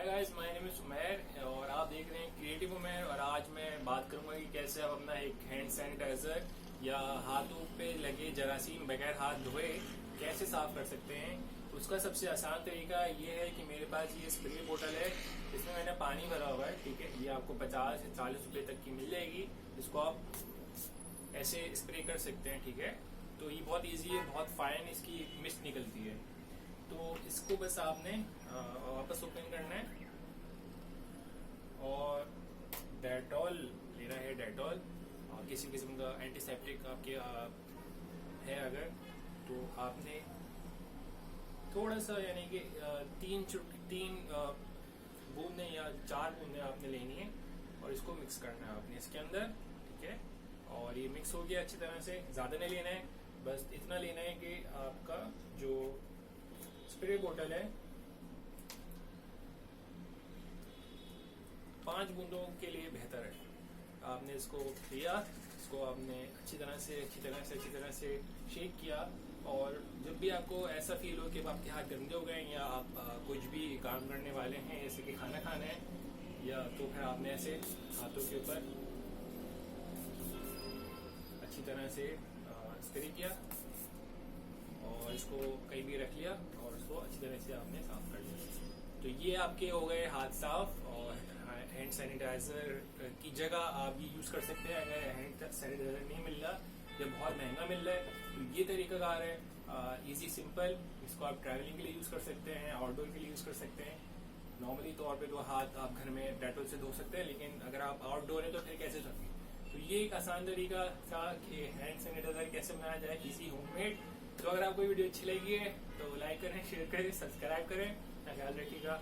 Hi guys, my name is Umair और आप देख रहे हैं क्रिएटिव उमैर। और आज मैं बात करूंगा कि कैसे आप अपना एक हैंड सैनिटाइजर या हाथों पे लगे जरासीम बगैर हाथ धोए कैसे साफ कर सकते हैं। उसका सबसे आसान तरीका ये है कि मेरे पास ये स्प्रे बोतल है, इसमें मैंने पानी भरा हुआ है। ठीक है, ये आपको 50 से 40 रुपए तक की मिल जाएगी। इसको आप ऐसे स्प्रे कर सकते हैं। ठीक है, तो ये बहुत इजी है, बहुत फाइन इसकी मिस्ट निकलती है। तो इसको बस आपने वापस ओपन करना है और डेटॉल लेना है। डेटॉल और किसी किस्म का एंटीसेप्टिक आपके है अगर, तो आपने थोड़ा सा यानी कि तीन बूंदें या 4 बूंदें आपने लेनी है और इसको मिक्स करना है आपने इसके अंदर। ठीक है, और ये मिक्स हो गया अच्छी तरह से। ज्यादा नहीं लेना है, बस इतना लेना है कि आपका जो स्प्रे बोतल है 5 बूंदों के लिए बेहतर है। आपने इसको लिया, इसको आपने अच्छी तरह से शेक किया। और जब भी आपको ऐसा फील हो कि आपके हाथ गंदे हो गए या आप कुछ भी काम करने वाले हैं जैसे कि खाना खाना है, या तो फिर आपने ऐसे हाथों के ऊपर अच्छी तरह से स्प्रे किया और इसको कहीं भी रख लिया और इसको अच्छी तरह से आपने साफ कर लिया। तो ये आपके हो गए हाथ साफ। और हैंड सैनिटाइजर की जगह आप ये यूज कर सकते हैं अगर हैंड सैनिटाइजर नहीं मिल रहा या बहुत महंगा मिल रहा है। तो ये तरीकाकार है, इजी सिंपल। इसको आप ट्रैवलिंग के लिए यूज कर सकते हैं, आउटडोर के लिए यूज कर सकते हैं। नॉर्मली तौर पे तो हाथ आप घर में डेटॉल से धो सकते हैं, लेकिन अगर आप आउटडोर है तो फिर कैसे धोएंगे। तो ये एक आसान तरीका था कि हैंड सैनिटाइजर कैसे बनाया जाए, इजी होममेड। तो अगर आपको वीडियो अच्छी लगी है तो लाइक करें, शेयर करें, सब्सक्राइब करें। ख्याल रखिएगा।